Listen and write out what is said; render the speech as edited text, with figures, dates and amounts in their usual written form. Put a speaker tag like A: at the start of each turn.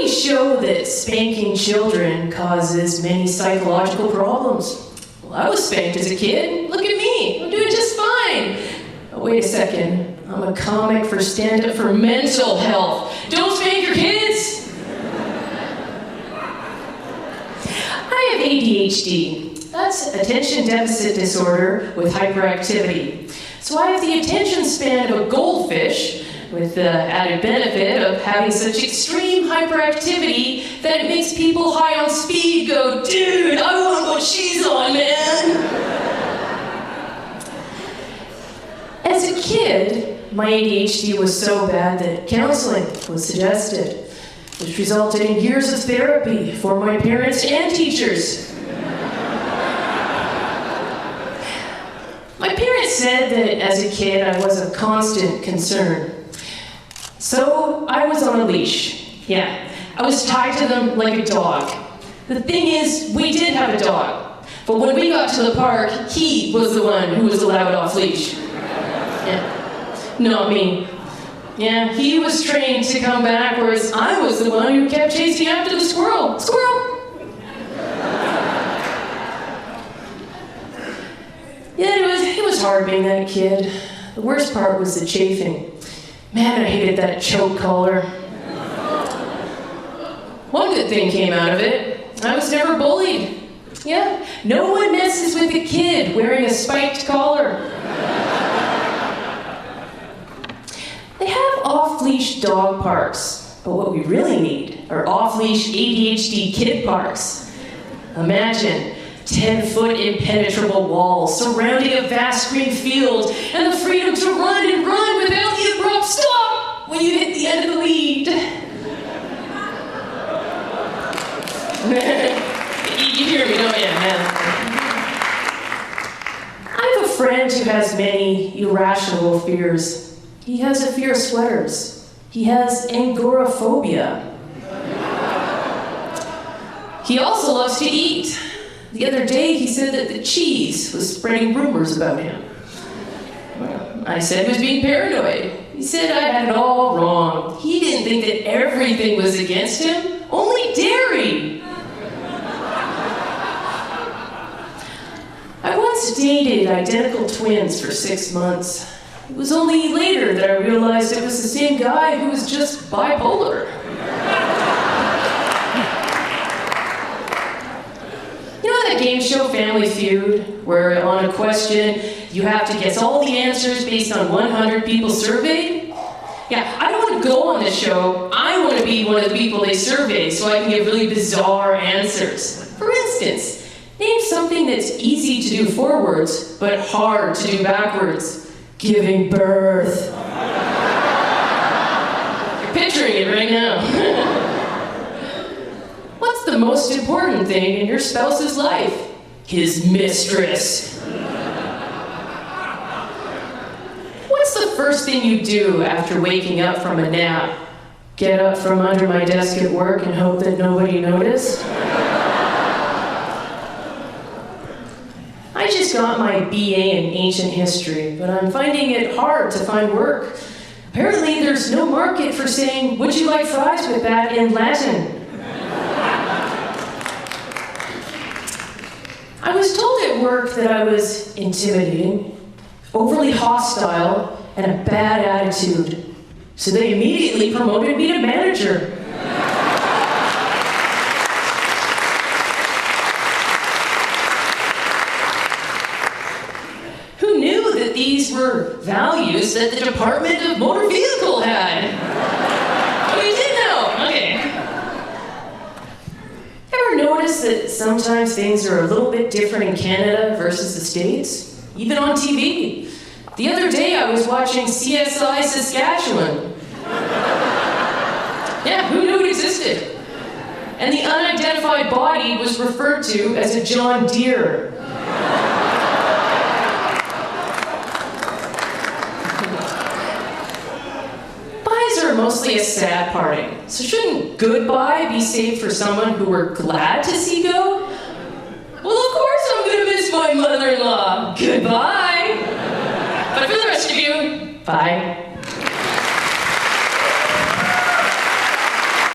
A: Studies show that spanking children causes many psychological problems. Well, I was spanked as a kid. Look at me. I'm doing just fine. Oh, wait a second. I'm a comic for Stand Up for Mental Health. Don't spank your kids. I have ADHD. That's attention deficit disorder with hyperactivity. So I have the attention span of a goldfish, with the added benefit of having such extreme hyperactivity that it makes people high on speed go, dude, I want what she's on, man. As a kid, my ADHD was so bad that counseling was suggested, which resulted in years of therapy for my parents and teachers. My parents said that as a kid I was a constant concern. So I was on a leash. Yeah, I was tied to them like a dog. The thing is, we did have a dog, but when we got to the park, he was the one who was allowed off leash. Yeah. No, me. Yeah, he was trained to come back, whereas I was the one who kept chasing after the squirrel. Squirrel! Yeah, it was hard being that kid. The worst part was the chafing. Man, I hated that choke collar. One good thing came out of it. I was never bullied. Yeah, no one messes with a kid wearing a spiked collar. They have off-leash dog parks, but what we really need are off-leash ADHD kid parks. Imagine 10-foot impenetrable walls surrounding a vast green field and the freedom to run and run without the abrupt stop when you hit the end of the lead. You hear me, don't you? I have a friend who has many irrational fears. He has a fear of sweaters. He has angoraphobia. He also loves to eat. The other day, he said that the cheese was spreading rumors about him. Well, I said he was being paranoid. He said I had it all wrong. He didn't think that everything was against him, only dairy. I once dated identical twins for 6 months. It was only later that I realized it was the same guy who was just bipolar. That game show Family Feud, where on a question, you have to guess all the answers based on 100 people surveyed? Yeah, I don't want to go on this show. I want to be one of the people they survey so I can give really bizarre answers. For instance, name something that's easy to do forwards, but hard to do backwards. Giving birth. You're picturing it right now. What's the most important thing in your spouse's life? His mistress. What's the first thing you do after waking up from a nap? Get up from under my desk at work and hope that nobody noticed? I just got my BA in ancient history, but I'm finding it hard to find work. Apparently there's no market for saying, "Would you like fries with that?" in Latin. I was told at work that I was intimidating, overly hostile, and a bad attitude. So they immediately promoted me to manager. Who knew that these were values that the Department of Motor Vehicle had? Oh, you did know? Okay. Ever notice that sometimes things are a little bit different in Canada versus the States? Even on TV. The other day I was watching CSI Saskatchewan. Yeah, who knew it existed? And the unidentified body was referred to as a John Deere. Byes are mostly a sad parting. So shouldn't goodbye be saved for someone who we're glad to see go? Well, of course I'm gonna miss my mother-in-law. Goodbye. But for the rest of you, bye.